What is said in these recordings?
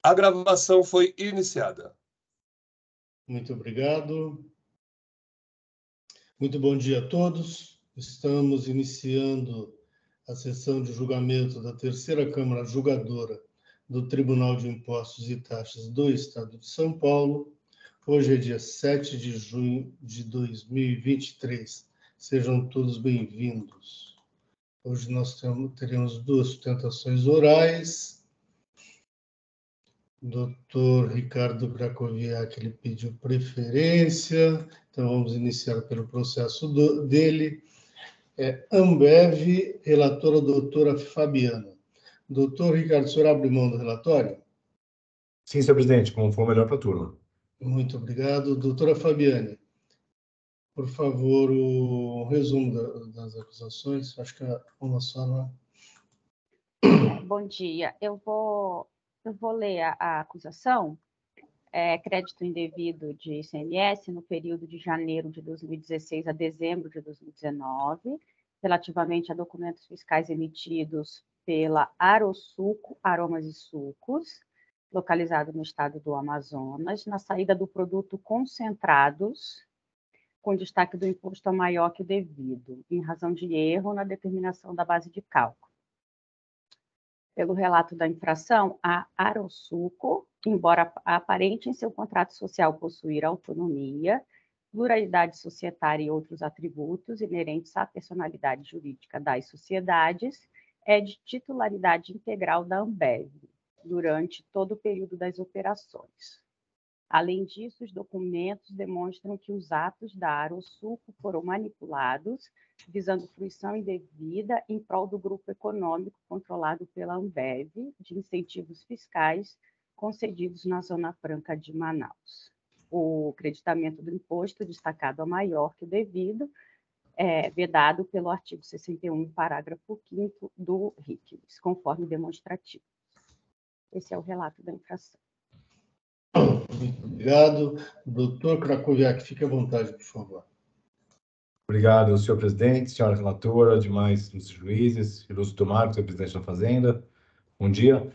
A gravação foi iniciada. Muito obrigado. Muito bom dia a todos. Estamos iniciando a sessão de julgamento da Terceira Câmara Julgadora do Tribunal de Impostos e Taxas do Estado de São Paulo. Hoje é dia 7 de junho de 2023. Sejam todos bem-vindos. Hoje nós teremos duas sustentações orais. Doutor Ricardo Krakowiak, ele pediu preferência, então vamos iniciar pelo processo dele. Ambev, relatora doutora Fabiana. Doutor Ricardo, o senhor abre mão do relatório? Sim, senhor presidente, como for melhor para a turma. Muito obrigado. Doutora Fabiane, por favor, o resumo das acusações. Acho que é uma só, não é? Bom dia. Eu vou ler a acusação. Crédito indevido de ICMS no período de janeiro de 2016 a dezembro de 2019, relativamente a documentos fiscais emitidos pela Arosuco Aromas e Sucos, localizado no estado do Amazonas, na saída do produto concentrados, com destaque do imposto a maior que o devido, em razão de erro na determinação da base de cálculo. Pelo relato da infração, a Arosuco, embora aparente em seu contrato social possuir autonomia, pluralidade societária e outros atributos inerentes à personalidade jurídica das sociedades, é de titularidade integral da Ambev, durante todo o período das operações. Além disso, os documentos demonstram que os atos da Arosuco foram manipulados, visando fruição indevida em prol do grupo econômico controlado pela Ambev, de incentivos fiscais concedidos na Zona Franca de Manaus. O creditamento do imposto destacado a maior que o devido é vedado pelo artigo 61, parágrafo 5º do RICMS, conforme demonstrativo. Esse é o relato da infração. Muito obrigado. Doutor Krakowiak, fique à vontade, por favor. Obrigado, senhor presidente, senhora relatora, demais juízes, ilustre Marcos, senhor presidente da Fazenda. Bom dia.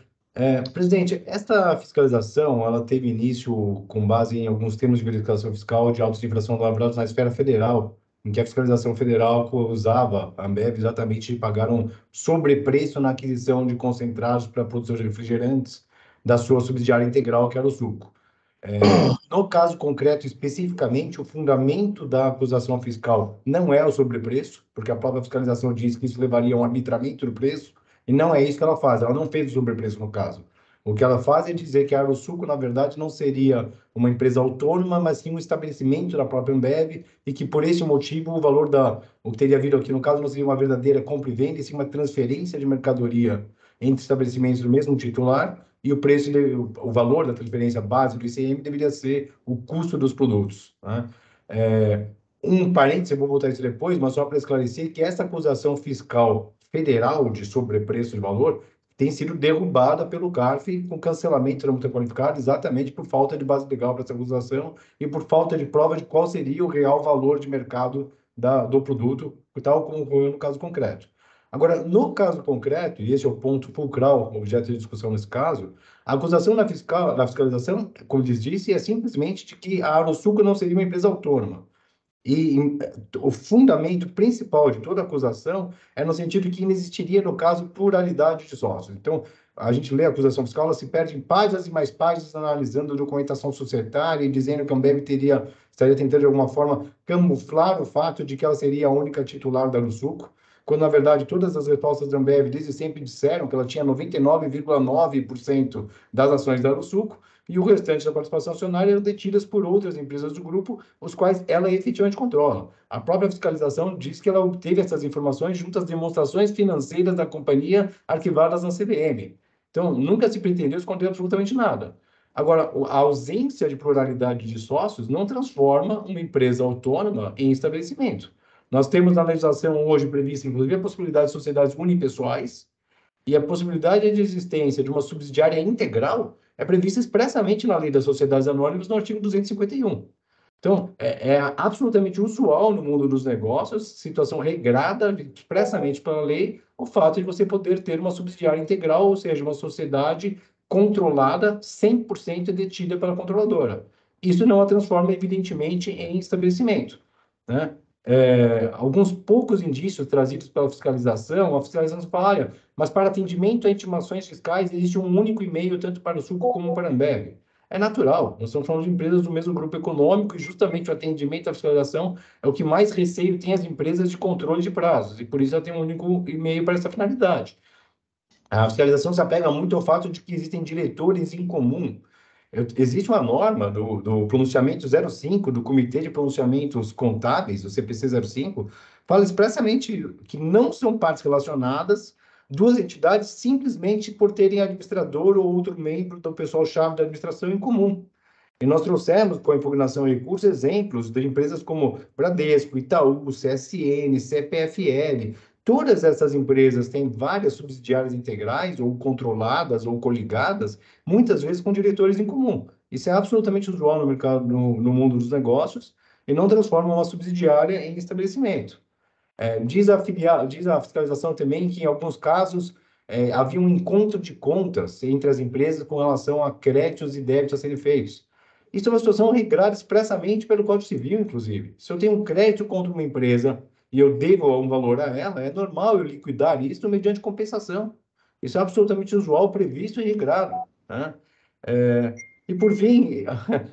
Presidente, esta fiscalização, ela teve início com base em alguns termos de verificação fiscal de autos de infração lavrados na esfera federal, em que a fiscalização federal usava a Ambev exatamente de pagar um sobrepreço na aquisição de concentrados para a produção de refrigerantes da sua subsidiária integral, que era o Suco. No caso concreto, especificamente, o fundamento da acusação fiscal não é o sobrepreço, porque a própria fiscalização diz que isso levaria a um arbitramento do preço, e não é isso que ela faz, ela não fez o sobrepreço no caso. O que ela faz é dizer que a Arosuco, na verdade, não seria uma empresa autônoma, mas sim um estabelecimento da própria Ambev, e que, por esse motivo, o valor o que teria havido aqui, no caso, não seria uma verdadeira compra e venda, e sim uma transferência de mercadoria entre estabelecimentos do mesmo titular, e o preço, o valor da transferência base do ICM deveria ser o custo dos produtos, né? Um parênteses, eu vou voltar a isso depois, mas só para esclarecer que essa acusação fiscal federal de sobrepreço de valor tem sido derrubada pelo CARF com cancelamento da multa qualificada exatamente por falta de base legal para essa acusação e por falta de prova de qual seria o real valor de mercado do produto, tal como ocorreu no caso concreto. Agora, no caso concreto, e esse é o ponto fulcral, objeto de discussão nesse caso, a acusação na fiscalização, como lhes disse, é simplesmente de que a Arosuco não seria uma empresa autônoma. E o fundamento principal de toda acusação é no sentido de que não existiria, no caso, pluralidade de sócios. Então, a gente lê a acusação fiscal, ela se perde em páginas e mais páginas analisando a documentação societária e dizendo que a Ambev estaria tentando, de alguma forma, camuflar o fato de que ela seria a única titular da Arosuco, quando, na verdade, todas as respostas da Ambev desde sempre disseram que ela tinha 99,9% das ações da Arosuco, e o restante da participação acionária eram detidas por outras empresas do grupo, os quais ela efetivamente controla. A própria fiscalização diz que ela obteve essas informações junto às demonstrações financeiras da companhia arquivadas na CVM. Então, nunca se pretendeu esconder absolutamente nada. Agora, a ausência de pluralidade de sócios não transforma uma empresa autônoma em estabelecimento. Nós temos na legislação hoje prevista, inclusive, a possibilidade de sociedades unipessoais, e a possibilidade de existência de uma subsidiária integral é prevista expressamente na Lei das Sociedades Anônimas, no artigo 251. Então, é absolutamente usual no mundo dos negócios, situação regrada expressamente pela lei, o fato de você poder ter uma subsidiária integral, ou seja, uma sociedade controlada, 100% detida pela controladora. Isso não a transforma, evidentemente, em estabelecimento, né? Alguns poucos indícios trazidos pela fiscalização, a fiscalização fala, olha, mas para atendimento a intimações fiscais existe um único e-mail, tanto para o Suco como para a Ambev. É natural, nós estamos falando de empresas do mesmo grupo econômico e justamente o atendimento à fiscalização é o que mais receio tem as empresas de controle de prazos, e por isso ela tem um único e-mail para essa finalidade. A fiscalização se apega muito ao fato de que existem diretores em comum. Existe uma norma do pronunciamento 05, do Comitê de Pronunciamentos Contábeis, o CPC 05, fala expressamente que não são partes relacionadas duas entidades simplesmente por terem administrador ou outro membro do pessoal-chave da administração em comum. E nós trouxemos, com a impugnação em recurso, exemplos de empresas como Bradesco, Itaú, CSN, CPFL. Todas essas empresas têm várias subsidiárias integrais, ou controladas, ou coligadas, muitas vezes com diretores em comum. Isso é absolutamente usual no mercado, no mundo dos negócios, e não transforma uma subsidiária em estabelecimento. Diz a fiscalização também que, em alguns casos, havia um encontro de contas entre as empresas com relação a créditos e débitos a serem feitos. Isso é uma situação regrada expressamente pelo Código Civil, inclusive. Se eu tenho um crédito contra uma empresa e eu devo um valor a ela, é normal eu liquidar isso mediante compensação. Isso é absolutamente usual, previsto e regrado, né? E, por fim,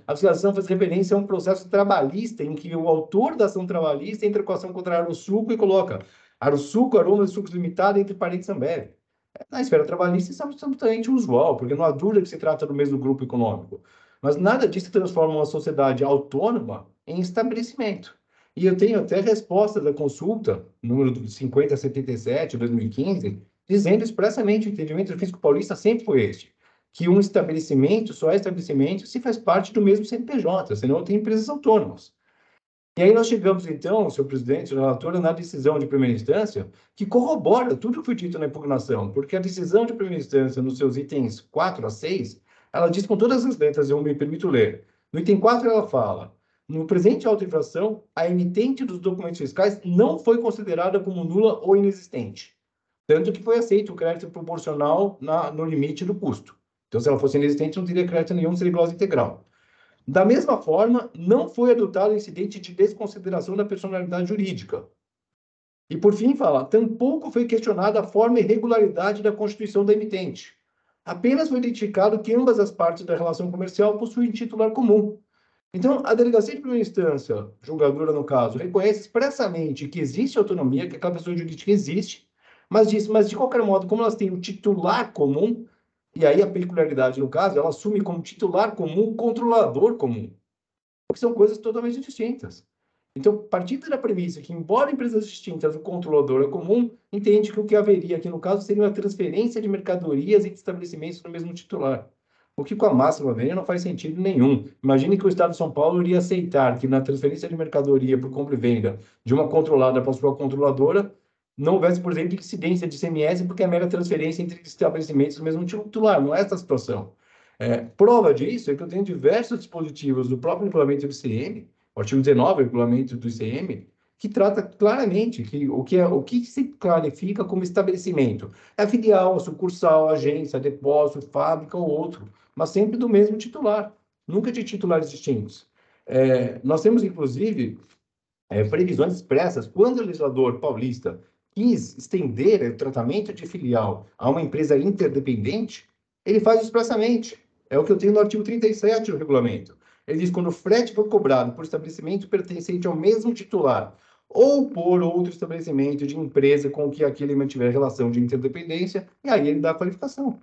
a fiscalização faz referência a um processo trabalhista em que o autor da ação trabalhista entra com a ação contra a Arosuco e coloca Arosuco, Aromas e Sucos Limitada, entre parênteses Ambev. Na esfera trabalhista, isso é absolutamente usual, porque não há dúvida que se trata do mesmo grupo econômico. Mas nada disso transforma uma sociedade autônoma em estabelecimento. E eu tenho até resposta da consulta, número 5077, de 2015, dizendo expressamente o entendimento do Fisco Paulista sempre foi este, que um estabelecimento só é estabelecimento se faz parte do mesmo CNPJ, senão tem empresas autônomas. E aí nós chegamos, então, senhor presidente, senhor relator, na decisão de primeira instância, que corrobora tudo o que foi dito na impugnação, porque a decisão de primeira instância, nos seus itens 4 a 6, ela diz com todas as letras, eu me permito ler. No item 4, ela fala, no presente auto-infração, a emitente dos documentos fiscais não foi considerada como nula ou inexistente, tanto que foi aceito o crédito proporcional no limite do custo. Então, se ela fosse inexistente, não teria crédito nenhum, seria glosa integral. Da mesma forma, não foi adotado o incidente de desconsideração da personalidade jurídica. E, por fim, fala, tampouco foi questionada a forma e regularidade da constituição da emitente. Apenas foi identificado que ambas as partes da relação comercial possuem titular comum. Então, a delegacia de primeira instância, julgadora no caso, reconhece expressamente que existe autonomia, que aquela pessoa jurídica existe, mas diz, mas de qualquer modo, como elas têm um titular comum, e aí a peculiaridade no caso, ela assume como titular comum o controlador comum, porque são coisas totalmente distintas. Então, partindo da premissa que, embora empresas distintas, o controlador é comum, entende que o que haveria aqui no caso seria uma transferência de mercadorias e de estabelecimentos no mesmo titular. O que com a máxima vênia não faz sentido nenhum. Imagine que o Estado de São Paulo iria aceitar que na transferência de mercadoria por compra e venda de uma controlada para a sua controladora, não houvesse, por exemplo, incidência de ICMS, porque é mera transferência entre estabelecimentos do mesmo titular. Não é essa a situação. Prova disso é que eu tenho diversos dispositivos do próprio regulamento do ICM, o artigo 19 do regulamento do ICM, que trata claramente que o que se clarifica como estabelecimento. É a filial, a sucursal, a agência, depósito, fábrica ou outro, mas sempre do mesmo titular, nunca de titulares distintos. Nós temos, inclusive, previsões expressas, quando o legislador paulista quis estender o tratamento de filial a uma empresa interdependente, ele faz expressamente. É o que eu tenho no artigo 37 do regulamento. Ele diz, quando o frete for cobrado por estabelecimento pertencente ao mesmo titular ou por outro estabelecimento de empresa com que aquele mantiver relação de interdependência, e aí ele dá a qualificação.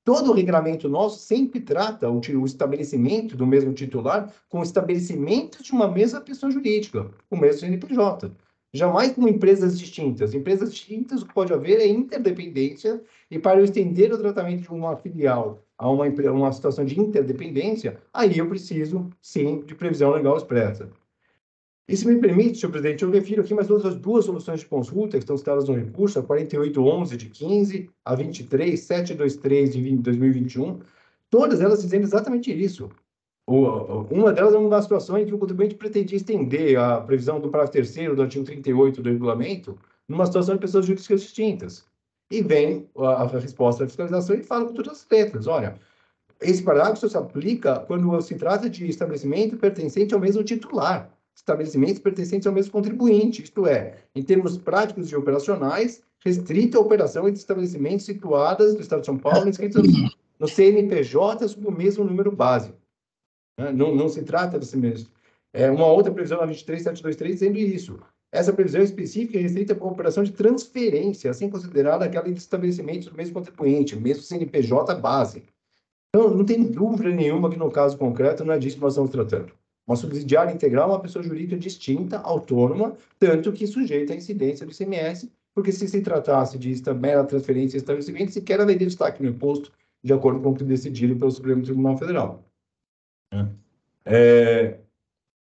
Todo o regramento nosso sempre trata o estabelecimento do mesmo titular com o estabelecimento de uma mesma pessoa jurídica, o mesmo CNPJ. Jamais com empresas distintas. Empresas distintas, o que pode haver é interdependência, e para eu estender o tratamento de uma filial a uma situação de interdependência, aí eu preciso, sim, de previsão legal expressa. E se me permite, senhor presidente, eu refiro aqui mais outras duas soluções de consulta que estão citadas no recurso, a 4811 de 15, a 23723 de 2021, todas elas dizendo exatamente isso. Uma delas é uma situação em que o contribuinte pretendia estender a previsão do parágrafo 3º do artigo 38 do regulamento numa situação de pessoas jurídicas distintas. E vem a resposta da fiscalização e fala com todas as letras, olha, esse parágrafo só se aplica quando se trata de estabelecimento pertencente ao mesmo titular, estabelecimentos pertencentes ao mesmo contribuinte, isto é, em termos práticos e operacionais, restrita a operação entre estabelecimentos situados no Estado de São Paulo, inscritos no CNPJ sob o mesmo número básico. Não se trata desse mesmo. Uma outra previsão na 23723 dizendo isso. Essa previsão específica é restrita para a operação de transferência, assim considerada aquela de estabelecimento do mesmo contribuinte, mesmo CNPJ base. Então, não tem dúvida nenhuma que no caso concreto não é disso que nós estamos tratando. Uma subsidiária integral é uma pessoa jurídica distinta, autônoma, tanto que sujeita à incidência do ICMS, porque se tratasse de mera transferência de estabelecimento, sequer haveria destaque no imposto, de acordo com o que decidido pelo Supremo Tribunal Federal.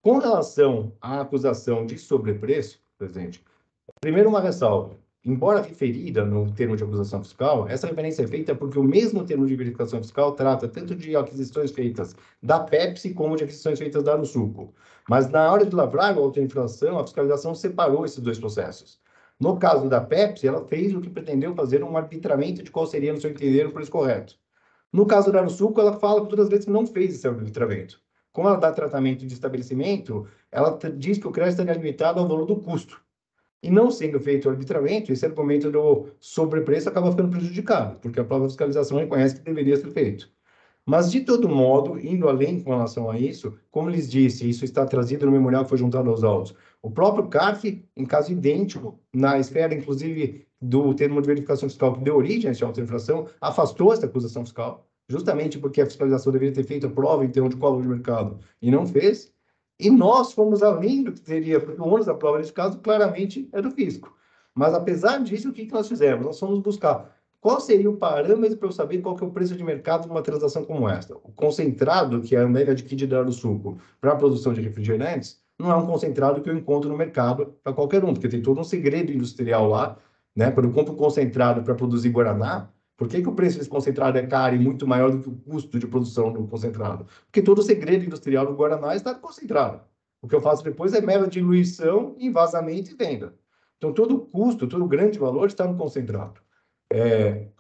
Com relação à acusação de sobrepreço, presidente, primeiro uma ressalva. Embora referida no termo de acusação fiscal, essa referência é feita porque o mesmo termo de verificação fiscal trata tanto de aquisições feitas da Pepsi como de aquisições feitas da Arosuco. Mas na hora de lavrar a autoinflação, a fiscalização separou esses dois processos. No caso da Pepsi, ela fez o que pretendeu fazer um arbitramento de qual seria, no seu entender, o preço correto. No caso da Arosuco, ela fala que todas as vezes que não fez esse arbitramento. Como ela dá tratamento de estabelecimento, ela diz que o crédito estaria limitado ao valor do custo. E não sendo feito o arbitramento, esse argumento do sobrepreço acaba ficando prejudicado, porque a própria fiscalização reconhece que deveria ser feito. Mas, de todo modo, indo além com relação a isso, como lhes disse, isso está trazido no memorial que foi juntado aos autos. O próprio CARF, em caso idêntico, na esfera, inclusive, do termo de verificação fiscal que deu origem a essa autoinfração, afastou essa acusação fiscal, justamente porque a fiscalização deveria ter feito a prova em termos de valor de mercado, e não fez. E nós fomos além do que teria, porque o ônus da prova nesse caso claramente é do fisco. Mas, apesar disso, o que nós fizemos? Nós fomos buscar qual seria o parâmetro para eu saber qual que é o preço de mercado de uma transação como esta. O concentrado que a Ambev adquire da Arosuco para a produção de refrigerantes não é um concentrado que eu encontro no mercado para qualquer um, porque tem todo um segredo industrial lá, né? Quando eu compro concentrado para produzir Guaraná, por que o preço desse concentrado é caro e muito maior do que o custo de produção do concentrado? Porque todo o segredo industrial do Guaraná está no concentrado. O que eu faço depois é mera diluição, envasamento e venda. Então, todo o custo, todo o grande valor está no concentrado.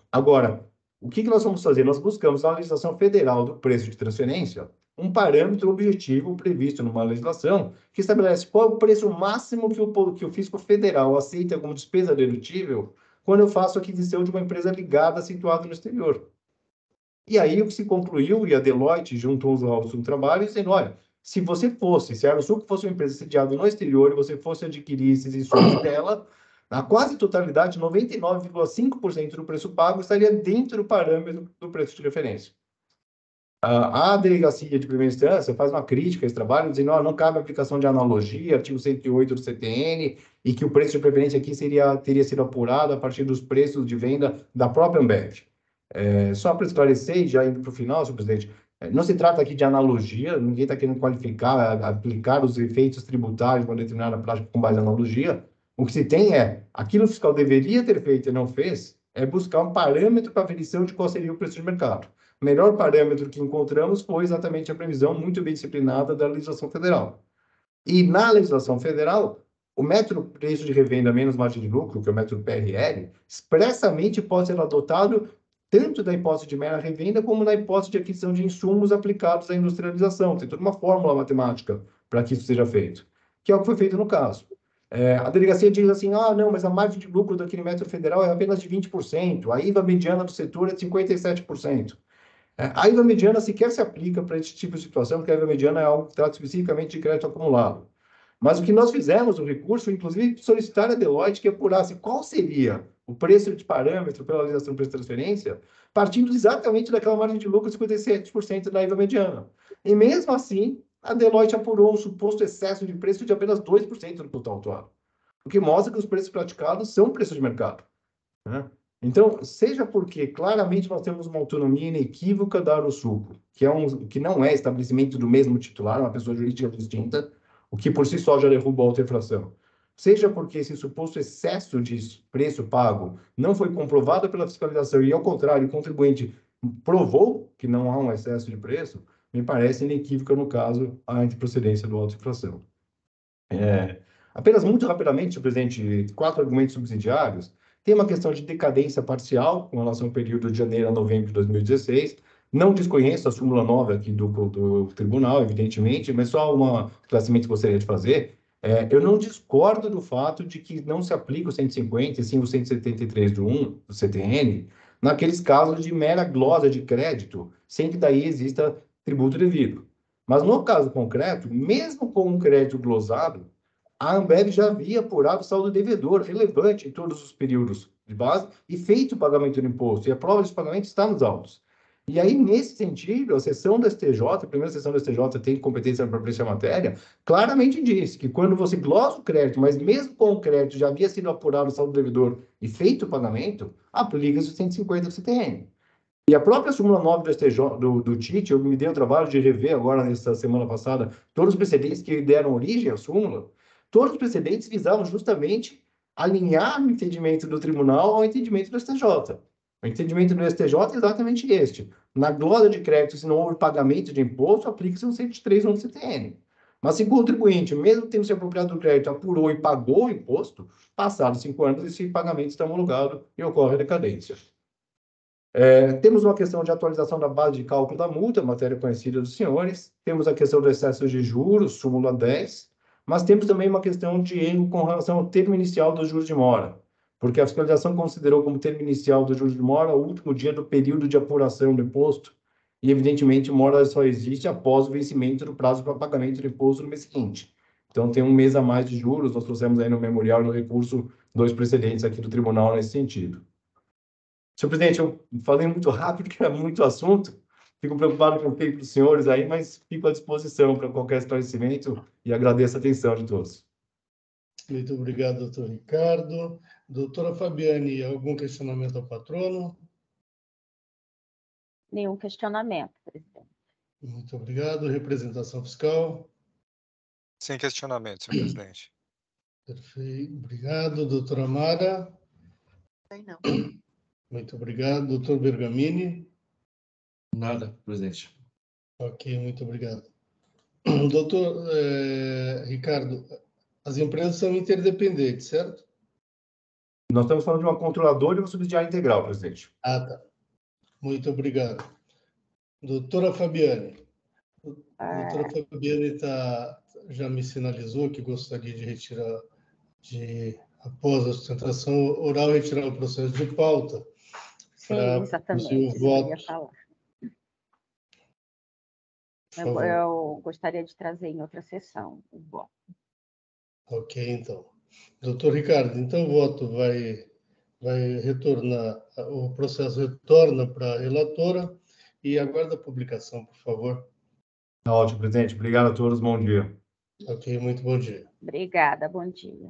Agora, o que nós vamos fazer? Nós buscamos na legislação federal do preço de transferência um parâmetro objetivo previsto numa legislação que estabelece qual é o preço máximo que o fisco federal aceita como despesa dedutível quando eu faço aquisição de uma empresa ligada situada no exterior. E aí o que se concluiu, e a Deloitte juntou os autos no trabalho, dizendo, olha, se a Arosuco fosse uma empresa sediada no exterior e você fosse adquirir esses insumos dela, a quase totalidade, 99,5% do preço pago estaria dentro do parâmetro do preço de referência. A delegacia de primeira instância faz uma crítica a esse trabalho, dizendo que não cabe a aplicação de analogia, artigo 108 do CTN, e que o preço de preferência aqui teria sido apurado a partir dos preços de venda da própria Ambev. Só para esclarecer, e já indo para o final, senhor presidente, não se trata aqui de analogia, ninguém está querendo qualificar, aplicar os efeitos tributários de uma determinada prática com base em analogia. O que se tem aquilo que o fiscal deveria ter feito e não fez, é buscar um parâmetro para a aferição de qual seria o preço de mercado. O melhor parâmetro que encontramos foi exatamente a previsão muito bem disciplinada da legislação federal. E na legislação federal, o método preço de revenda menos margem de lucro, que é o método PRL, expressamente pode ser adotado tanto da hipótese de mera revenda como na hipótese de aquisição de insumos aplicados à industrialização. Tem toda uma fórmula matemática para que isso seja feito, que é o que foi feito no caso. A delegacia diz assim, não, mas a margem de lucro daquele método federal é apenas de 20%, a IVA mediana do setor é de 57%. A IVA mediana sequer se aplica para esse tipo de situação, porque a IVA mediana é algo que trata especificamente de crédito acumulado. Mas o que nós fizemos, o recurso, inclusive, solicitar a Deloitte que apurasse qual seria o preço de parâmetro pela legislação de preço de transferência, partindo exatamente daquela margem de lucro de 57% da IVA mediana. E mesmo assim, a Deloitte apurou um suposto excesso de preço de apenas 2% do total atual, o que mostra que os preços praticados são preços de mercado, né? Então, seja porque claramente nós temos uma autonomia inequívoca da Arosuco, que não é estabelecimento do mesmo titular, uma pessoa jurídica distinta, o que por si só já derruba a autoinfração. Seja porque esse suposto excesso de preço pago não foi comprovado pela fiscalização e, ao contrário, o contribuinte provou que não há um excesso de preço, me parece inequívoca no caso a improcedência do autoinfração. Apenas muito rapidamente, senhor presidente, 4 argumentos subsidiários. Tem uma questão de decadência parcial com relação ao período de janeiro a novembro de 2016. Não desconheço a súmula 9 aqui do tribunal, evidentemente, mas só um esclarecimento que gostaria de fazer. Eu não discordo do fato de que não se aplica o 150 e sim o 173 do 1, do CTN, naqueles casos de mera glosa de crédito, sem que daí exista tributo devido. Mas no caso concreto, mesmo com um crédito glosado, a Ambev já havia apurado saldo devedor relevante em todos os períodos de base e feito o pagamento do imposto, e a prova de pagamento está nos autos. E aí, nesse sentido, a sessão do STJ, a primeira sessão do STJ tem competência para apreciar a matéria, claramente diz que quando você glosa o crédito, mas mesmo com o crédito já havia sido apurado o saldo devedor e feito o pagamento, aplica-se o 150 do CTN. E a própria súmula 9 do STJ, do TIT, eu me dei o trabalho de rever agora, nessa semana passada, todos os precedentes que deram origem à súmula, todos os precedentes visavam justamente alinhar o entendimento do tribunal ao entendimento do STJ. O entendimento do STJ é exatamente este. Na glosa de crédito, se não houve pagamento de imposto, aplica-se o 103 do CTN. Mas se o contribuinte, mesmo tendo se apropriado do crédito, apurou e pagou o imposto, passados 5 anos, esse pagamento está homologado e ocorre a decadência. Temos uma questão de atualização da base de cálculo da multa, matéria conhecida dos senhores. Temos a questão do excesso de juros, súmula 10. Mas temos também uma questão de erro com relação ao termo inicial dos juros de mora, porque a fiscalização considerou como termo inicial dos juros de mora o último dia do período de apuração do imposto, e evidentemente mora só existe após o vencimento do prazo para pagamento do imposto no mês seguinte. Então tem um mês a mais de juros, nós trouxemos aí no memorial no recurso 2 precedentes aqui do tribunal nesse sentido. Senhor presidente, eu falei muito rápido, que era muito assunto. Fico preocupado com o tempo dos senhores aí, mas fico à disposição para qualquer esclarecimento e agradeço a atenção de todos. Muito obrigado, doutor Ricardo. Doutora Fabiane, algum questionamento ao patrono? Nenhum questionamento, presidente. Muito obrigado. Representação fiscal? Sem questionamento, senhor presidente. Perfeito. Obrigado. Doutora Mara? Não. Muito obrigado. Doutor Bergamini? Nada, presidente. Ok, muito obrigado. Doutor Ricardo, as empresas são interdependentes, certo? Nós estamos falando de uma controladora e uma subsidiária integral, presidente. Ah, tá. Muito obrigado. Doutora Fabiane. Doutora Fabiane já me sinalizou que gostaria de retirar, após a sustentação oral, retirar o processo de pauta. Sim, exatamente. O voto. Eu gostaria de trazer em outra sessão o voto. Ok, então. Doutor Ricardo, então o voto vai retornar, o processo retorna para a relatora e aguarda a publicação, por favor. Ótimo, presidente. Obrigado a todos. Bom dia. Ok, muito bom dia. Obrigada, bom dia.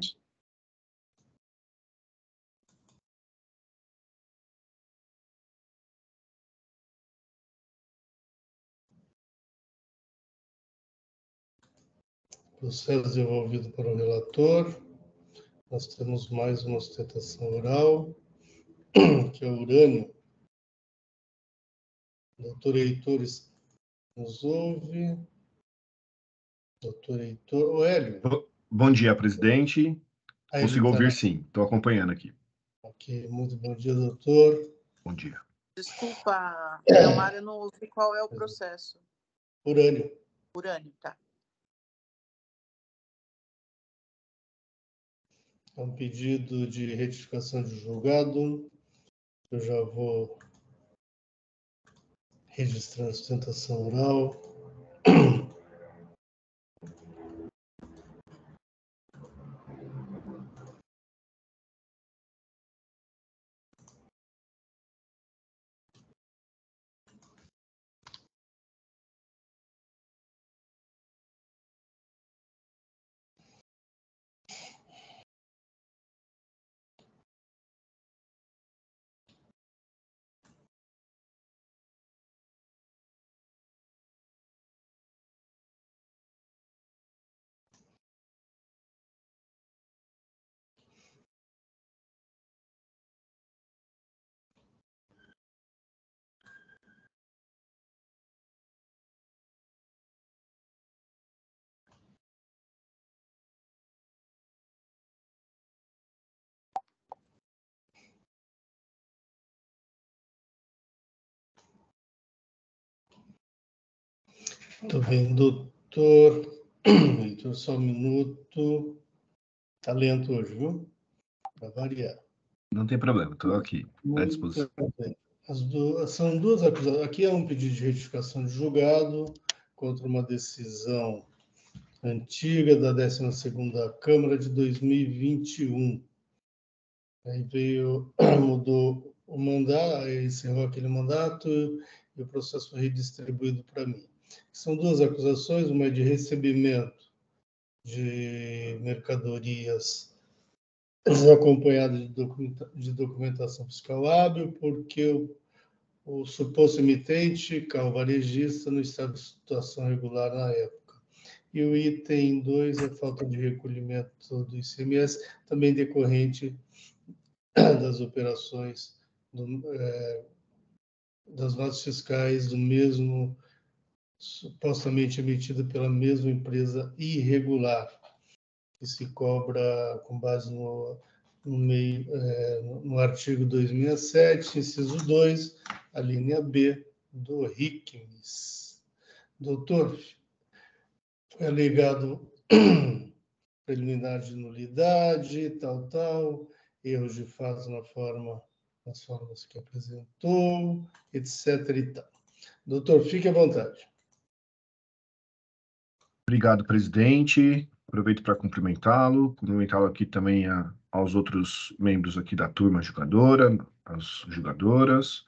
Processo devolvido para o relator. Nós temos mais uma sustentação oral, que é o urânio. Doutor Heitor nos ouve. Doutor Heitor. O Hélio. Bom dia, presidente. Consigo Ele ouvir, sim. Estou acompanhando aqui. Ok, muito bom dia, doutor. Bom dia. Desculpa, Delmar, eu não ouvi qual é o processo. Urânio. Urânio, tá. É um pedido de retificação de julgado. Eu já vou registrar a sustentação oral. Estou vendo, doutor. Heitor, só um minuto. Está lento hoje, viu? Para variar. Não tem problema, estou aqui à disposição. Muito bem. São duas acusações. Aqui é um pedido de retificação de julgado contra uma decisão antiga da 12ª Câmara de 2021. Aí mudou o mandato, encerrou aquele mandato e o processo foi redistribuído para mim. São duas acusações, uma é de recebimento de mercadorias desacompanhada de documentação fiscal hábil, porque o suposto emitente, carro varejista, não estava em situação regular na época. E o item 2 é falta de recolhimento do ICMS, também decorrente das operações, das notas fiscais do mesmo, supostamente emitido pela mesma empresa irregular, que se cobra com base no artigo 267, inciso 2, a linha B do RICMES. Doutor, foi alegado preliminar de nulidade, tal, erros de fato nas formas que apresentou, etc. e tal. Doutor, fique à vontade. Obrigado, presidente. Aproveito para cumprimentá-lo aqui também aos outros membros aqui da turma julgadora, às julgadoras,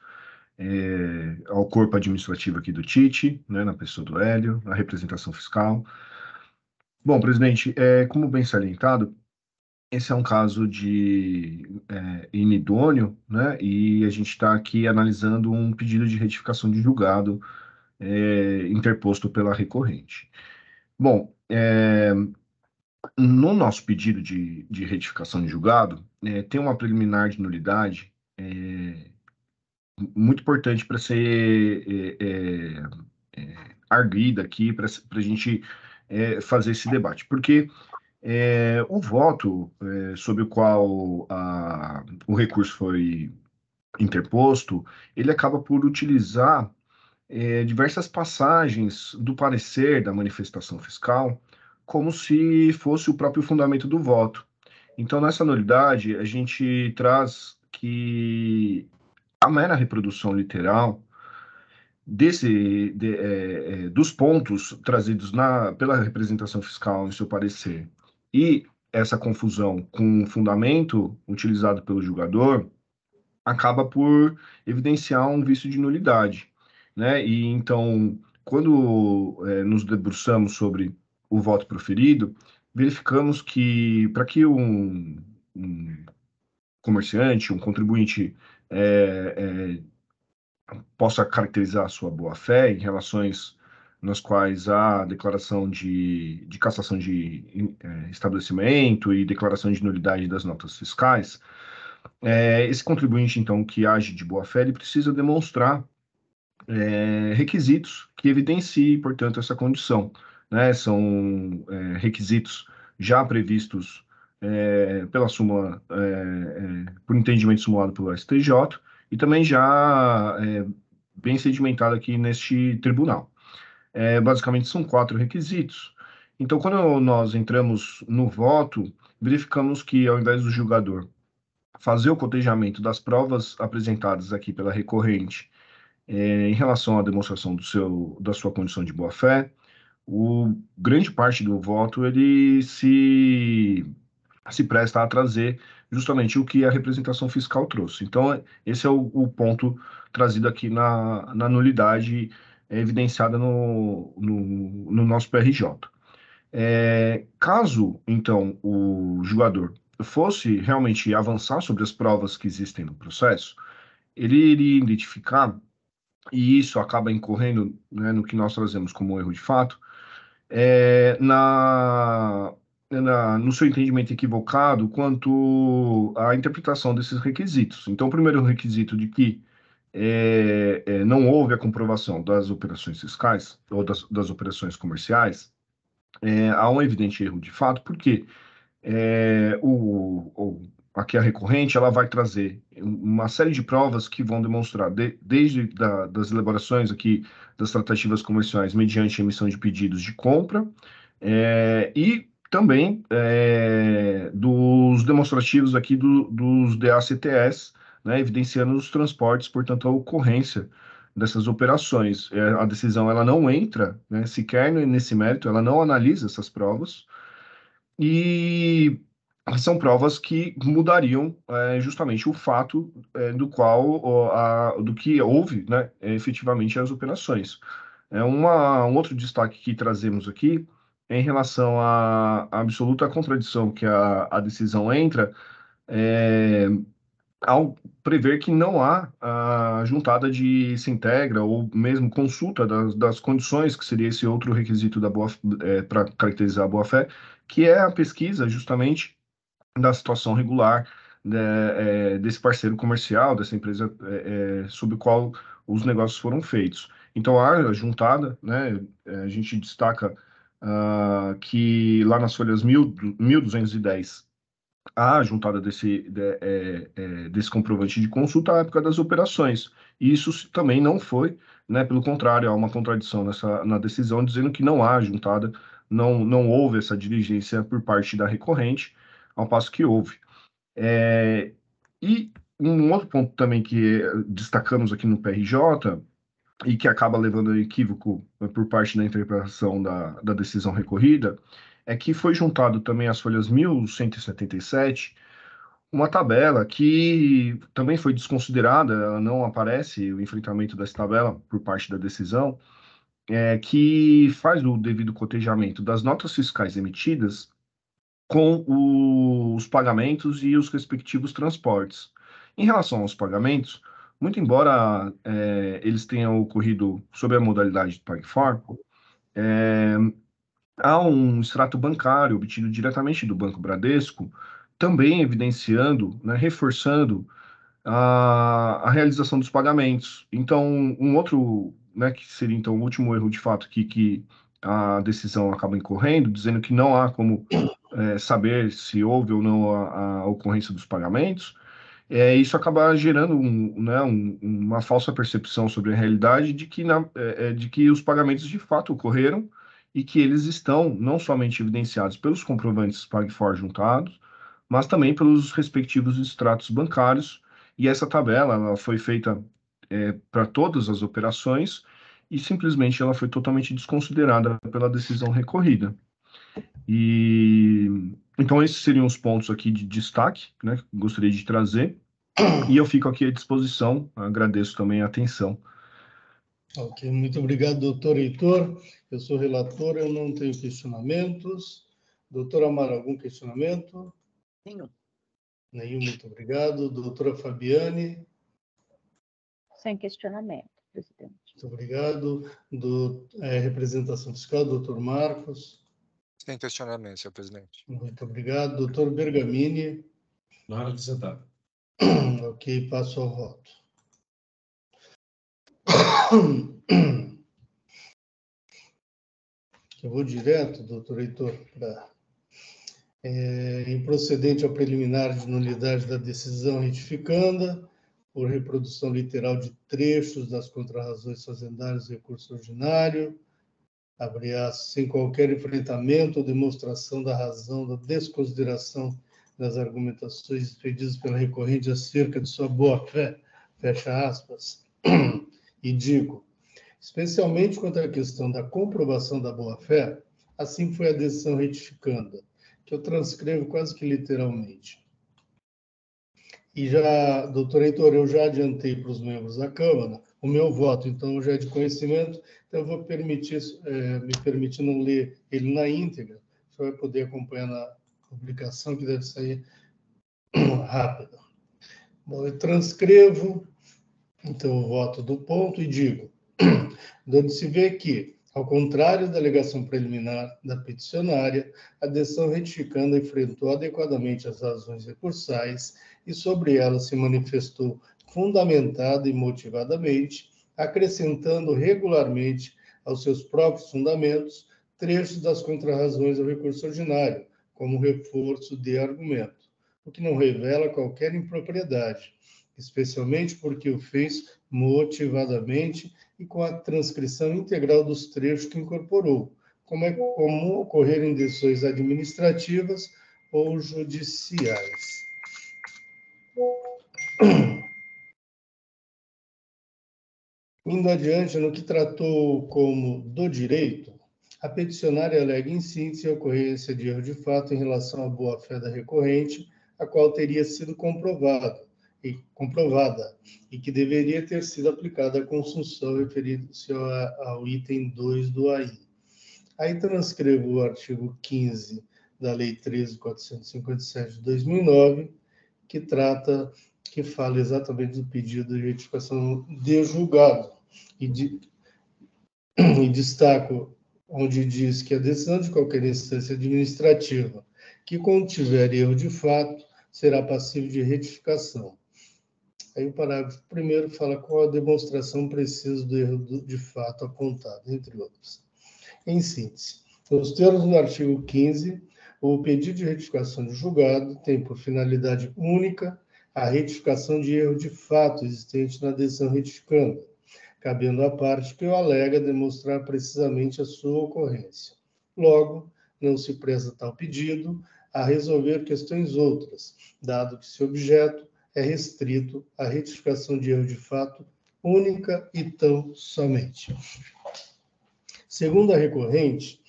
ao corpo administrativo aqui do TIT, né, na pessoa do Hélio, a representação fiscal. Bom, presidente, como bem salientado, esse é um caso de inidôneo, né, e a gente está aqui analisando um pedido de retificação de julgado interposto pela recorrente. Bom, no nosso pedido de retificação de julgado, tem uma preliminar de nulidade muito importante para ser arguida aqui, para a gente fazer esse debate. Porque o voto sobre o qual o recurso foi interposto, ele acaba por utilizar diversas passagens do parecer da manifestação fiscal como se fosse o próprio fundamento do voto. Então, nessa nulidade, a gente traz que a mera reprodução literal dos pontos trazidos pela representação fiscal em seu parecer e essa confusão com o fundamento utilizado pelo julgador acaba por evidenciar um vício de nulidade, né? E então, quando nos debruçamos sobre o voto proferido, verificamos que para que um comerciante, um contribuinte possa caracterizar a sua boa-fé em relações nas quais há declaração de cassação de estabelecimento e declaração de nulidade das notas fiscais, esse contribuinte, então, que age de boa-fé, ele precisa demonstrar requisitos que evidenciem, portanto, essa condição, né? São requisitos já previstos pela súmula, por entendimento simulado pelo STJ, e também já bem sedimentado aqui neste tribunal. Basicamente, são 4 requisitos. Então, quando nós entramos no voto, verificamos que, ao invés do julgador fazer o cotejamento das provas apresentadas aqui pela recorrente em relação à demonstração da sua condição de boa-fé, grande parte do voto ele se presta a trazer justamente o que a representação fiscal trouxe. Então, esse é o ponto trazido aqui na nulidade evidenciada no nosso PRJ. Caso, então, o julgador fosse realmente avançar sobre as provas que existem no processo, ele iria identificar, e isso acaba incorrendo, né, no que nós trazemos como erro de fato, no seu entendimento equivocado quanto à interpretação desses requisitos. Então, o primeiro requisito de que não houve a comprovação das operações fiscais ou das operações comerciais, há um evidente erro de fato, porque aqui a recorrente, ela vai trazer uma série de provas que vão demonstrar, desde das elaborações aqui das tratativas comerciais mediante emissão de pedidos de compra, e também dos demonstrativos aqui dos DACTS, né, evidenciando os transportes, portanto, a ocorrência dessas operações. A decisão ela não entra, né, sequer nesse mérito, ela não analisa essas provas, e são provas que mudariam justamente o fato do que houve, né, efetivamente as operações. Um outro destaque que trazemos aqui é em relação à absoluta contradição que a decisão entra ao prever que não há a juntada de se integra ou mesmo consulta das condições, que seria esse outro requisito da para caracterizar a boa-fé, que é a pesquisa justamente da situação regular, né, desse parceiro comercial, dessa empresa sob o qual os negócios foram feitos. Então, a juntada, né, a gente destaca que lá nas folhas 1210, a juntada desse comprovante de consulta à época das operações. E isso também não foi, né, pelo contrário, há uma contradição na decisão, dizendo que não há juntada, não houve essa diligência por parte da recorrente, ao passo que houve. E um outro ponto também que destacamos aqui no PRJ, e que acaba levando a equívoco por parte da interpretação da decisão recorrida, é que foi juntado também às folhas 1177 uma tabela que também foi desconsiderada, ela não aparece o enfrentamento dessa tabela por parte da decisão, que faz o devido cotejamento das notas fiscais emitidas com os pagamentos e os respectivos transportes. Em relação aos pagamentos, muito embora eles tenham ocorrido sob a modalidade de PagFor, há um extrato bancário obtido diretamente do Banco Bradesco, também evidenciando, né, reforçando a realização dos pagamentos. Então, um outro, né, que seria então o último erro de fato que a decisão acaba incorrendo, dizendo que não há como saber se houve ou não a ocorrência dos pagamentos, isso acaba gerando uma falsa percepção sobre a realidade de que os pagamentos de fato ocorreram e que eles estão não somente evidenciados pelos comprovantes PagFor juntados, mas também pelos respectivos extratos bancários. E essa tabela ela foi feita para todas as operações e simplesmente ela foi totalmente desconsiderada pela decisão recorrida. Então, esses seriam os pontos aqui de destaque, né, que gostaria de trazer. E eu fico aqui à disposição, agradeço também a atenção. Ok, muito obrigado, doutor Heitor. Eu sou relator, eu não tenho questionamentos. Doutor Amaro, algum questionamento? Nenhum. Nenhum, muito obrigado. Doutora Fabiane? Sem questionamento, presidente. Muito obrigado. Representação fiscal, doutor Marcos? Sem questionamento, senhor presidente. Muito obrigado. Doutor Bergamini? Nada a acrescentar. Ok, passo ao voto. Eu vou direto, doutor Heitor, para improcedente ao preliminar de nulidade da decisão retificanda, por reprodução literal de trechos das contrarrazões fazendárias do recurso ordinário, abre aspas, sem qualquer enfrentamento ou demonstração da razão da desconsideração das argumentações expedidas pela recorrente acerca de sua boa-fé, fecha aspas, e digo, especialmente quanto à questão da comprovação da boa-fé, assim foi a decisão retificanda, que eu transcrevo quase que literalmente. E já, doutor Heitor, eu já adiantei para os membros da Câmara o meu voto, então já é de conhecimento, então eu vou me permitir não ler ele na íntegra, você vai poder acompanhar na publicação, que deve sair rápido. Bom, eu transcrevo, então, o voto do ponto e digo, de onde se vê que, ao contrário da alegação preliminar da peticionária, a decisão retificanda enfrentou adequadamente as razões recursais e sobre elas se manifestou fundamentada e motivadamente, acrescentando regularmente aos seus próprios fundamentos trechos das contrarrazões ao recurso ordinário, como reforço de argumento. o que não revela qualquer impropriedade, especialmente porque o fez motivadamente e com a transcrição integral dos trechos que incorporou, como é comum ocorrer em decisões administrativas ou judiciais. Indo adiante, no que tratou como do direito, a peticionária alega em síntese a ocorrência de erro de fato em relação à boa-fé da recorrente, a qual teria sido comprovada e que deveria ter sido aplicada à construção referido-se ao item 2 do AI. Aí transcrevo o artigo 15 da Lei 13.457 de 2009, que fala exatamente do pedido de retificação de julgado. E destaco onde diz que a decisão de qualquer instância administrativa que contiver erro de fato será passível de retificação. Aí o parágrafo primeiro fala qual a demonstração precisa do erro de fato apontado, entre outros. Em síntese, nos termos do artigo 15, o pedido de retificação de julgado tem por finalidade única a retificação de erro de fato existente na decisão retificanda, cabendo à parte que o alega demonstrar precisamente a sua ocorrência. Logo, não se presta tal pedido a resolver questões outras, dado que seu objeto é restrito à retificação de erro de fato única e tão somente. Segundo a recorrente,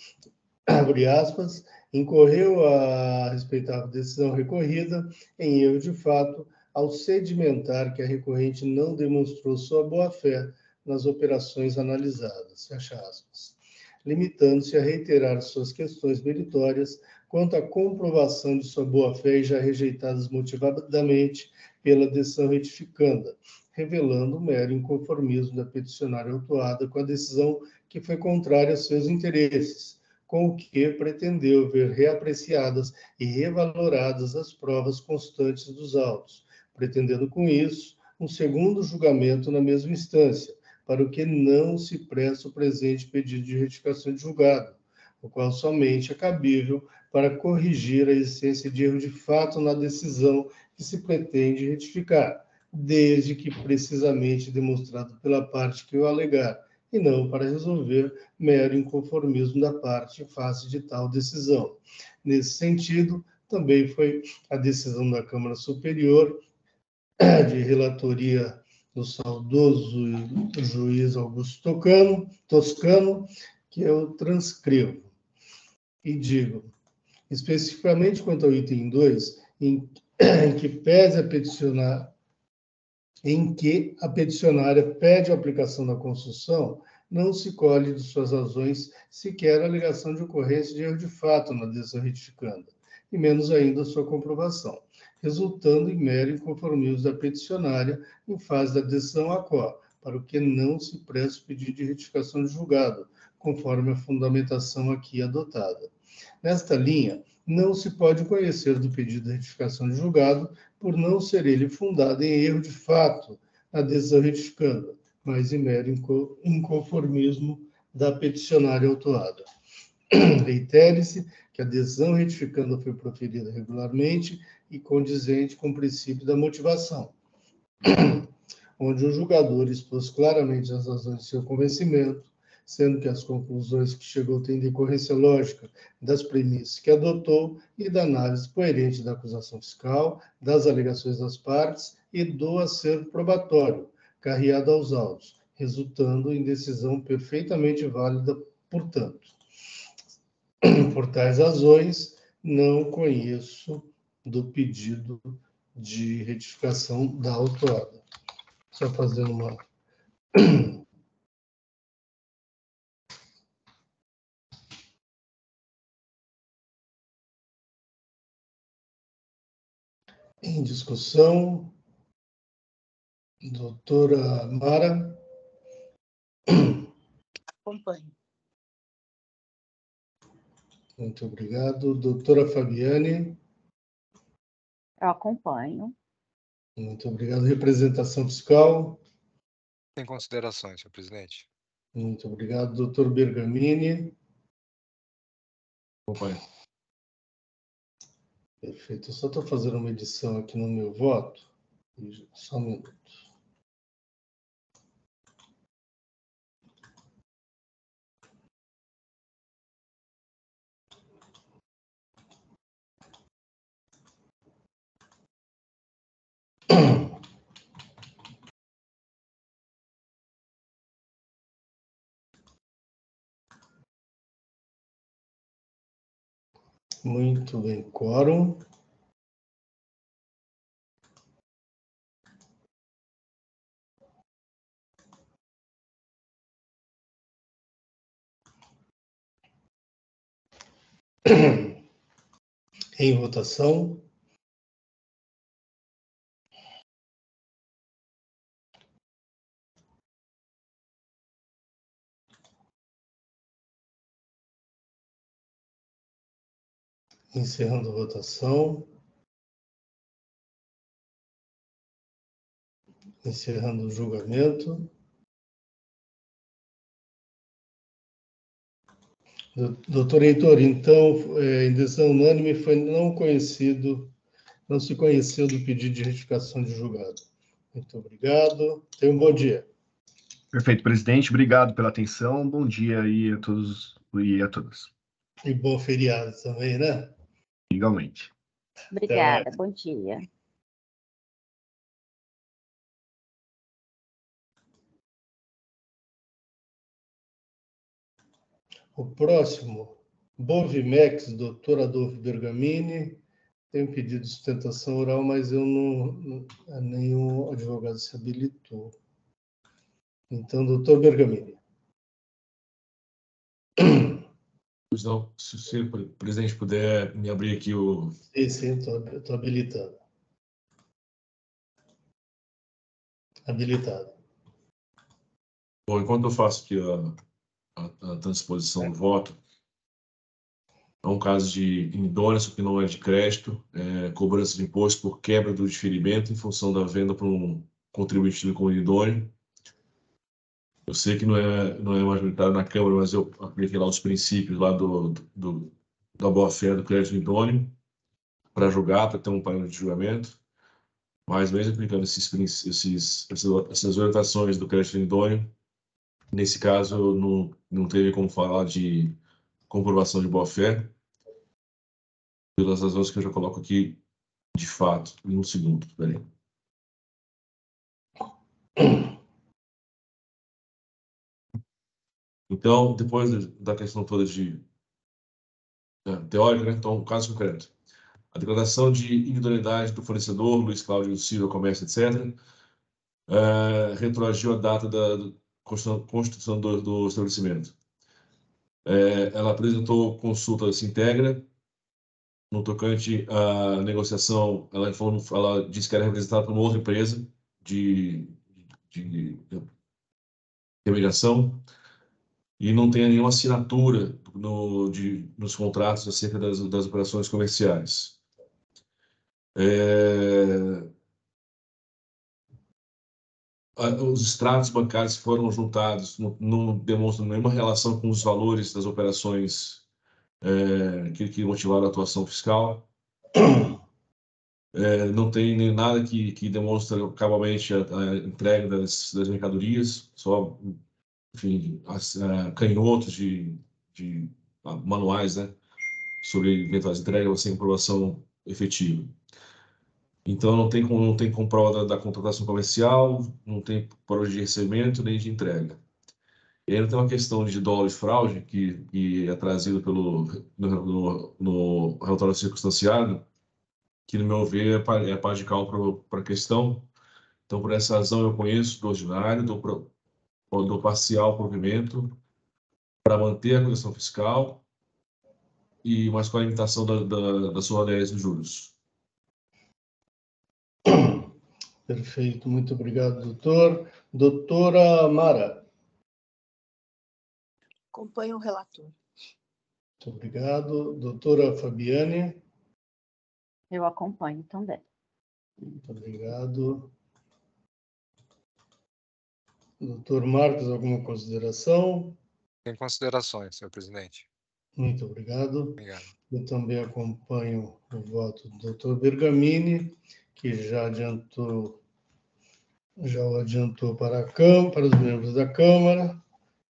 abre aspas, incorreu a respeitável decisão recorrida em erro de fato ao sedimentar que a recorrente não demonstrou sua boa-fé nas operações analisadas, fecha aspas, limitando-se a reiterar suas questões meritórias quanto à comprovação de sua boa-fé e já rejeitadas motivadamente pela decisão retificanda, revelando o mero inconformismo da peticionária autuada com a decisão que foi contrária aos seus interesses, com o que pretendeu ver reapreciadas e revaloradas as provas constantes dos autos, pretendendo com isso um segundo julgamento na mesma instância, para o que não se presta o presente pedido de retificação de julgado, o qual somente é cabível para corrigir a existência de erro de fato na decisão que se pretende retificar, desde que precisamente demonstrado pela parte que o alegar, e não para resolver mero inconformismo da parte em face de tal decisão. Nesse sentido, também foi a decisão da Câmara Superior, de relatoria do saudoso juiz Augusto Toscano, que eu transcrevo e digo, especificamente quanto ao item 2, em que a peticionária pede a aplicação da construção, não se colhe de suas razões sequer a alegação de ocorrência de erro de fato na decisão retificanda, e menos ainda a sua comprovação, resultando em mero inconformismo da peticionária em fase da decisão ACO, para o que não se presta o pedido de retificação de julgado, conforme a fundamentação aqui adotada. Nesta linha, não se pode conhecer do pedido de retificação de julgado por não ser ele fundado em erro de fato na decisão retificanda, mas em mero inconformismo da peticionária autuada. Reitere-se que a decisão retificanda foi proferida regularmente e condizente com o princípio da motivação, onde o julgador expôs claramente as razões de seu convencimento, sendo que as conclusões que chegou têm decorrência lógica das premissas que adotou e da análise coerente da acusação fiscal, das alegações das partes e do acervo probatório, carreado aos autos, resultando em decisão perfeitamente válida, portanto. Por tais razões, não conheço do pedido de retificação da autuada. Só fazendo uma... Em discussão, doutora Mara. Acompanho. Muito obrigado. Doutora Fabiane. Eu acompanho. Muito obrigado. Representação fiscal. Sem considerações, senhor presidente. Muito obrigado. Doutor Bergamini. Acompanho. Perfeito. Eu só estou fazendo uma edição aqui no meu voto. Só um minuto. Muito bem. Quórum. Em votação. Encerrando a votação. Encerrando o julgamento. Doutor Heitor, então, em decisão unânime, foi não se conheceu do pedido de retificação de julgado. Muito obrigado. Tenha um bom dia. Perfeito, presidente. Obrigado pela atenção. Bom dia aí a todos e a todas. E bom feriado também, né? Igualmente. Obrigada, bom dia. O próximo, Bovimex, doutor Adolfo Bergamini. Tem um pedido de sustentação oral, mas nenhum advogado se habilitou. Então, doutor Bergamini. Então, se o presidente puder me abrir aqui o... Sim, estou habilitado. Habilitado. Bom, enquanto eu faço aqui a transposição do voto, é um caso de indônia, que não é de crédito, cobrança de imposto por quebra do diferimento em função da venda para um contribuinte tido como idôneo. Eu sei que não é majoritário na Câmara, mas eu apliquei lá os princípios lá da boa-fé do crédito idôneo para julgar, para ter um parâmetro de julgamento. Mas mesmo aplicando essas orientações do crédito idôneo, nesse caso não teve como falar de comprovação de boa-fé, pelas razões que eu já coloco aqui de fato, em um segundo. Peraí. Então, depois da questão toda de teórica, né? Então, caso concreto. A declaração de individualidade do fornecedor, Luiz Cláudio Silva Comércio, etc., retroagiu a data da constituição do estabelecimento. Ela apresentou consulta Sintegra, no tocante à negociação, ela disse que era representada por uma outra empresa de intermediação e não tem nenhuma assinatura nos contratos acerca das operações comerciais. Os extratos bancários que foram juntados não demonstram nenhuma relação com os valores das operações que motivaram a atuação fiscal. Não tem nem nada que demonstre cabalmente a entrega das mercadorias, só, enfim, canhotos de manuais, né, sobre eventuais entregas sem comprovação efetiva. Então, não tem comprova da contratação comercial, não tem prova de recebimento nem de entrega. E ainda tem uma questão de dolo e fraude, que é trazido no relatório circunstanciado, que, no meu ver, é pá de cal para a questão. Então, por essa razão, eu conheço do ordinário, do parcial provimento, para manter a correção fiscal, mas com a limitação da sua análise de juros. Perfeito, muito obrigado, doutor. Doutora Mara. Acompanho o relator. Muito obrigado. Doutora Fabiane. Eu acompanho também. Muito obrigado. Doutor Marcos, alguma consideração? Sem considerações, senhor presidente. Muito obrigado. Obrigado. Eu também acompanho o voto do Dr. Bergamini, que já o adiantou para para os membros da Câmara.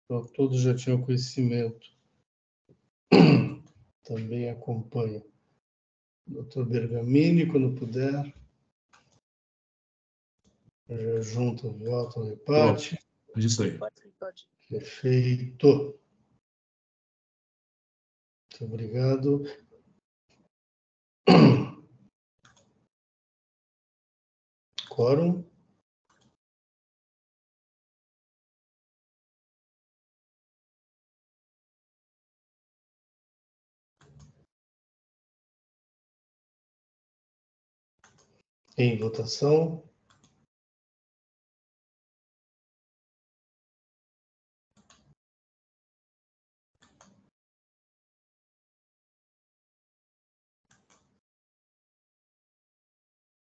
Então, todos já tinham conhecimento. Também acompanho o Dr. Bergamini, quando puder. Já junto o voto ao empate. É isso aí. Pode. Perfeito. Muito obrigado. Quórum. Em votação.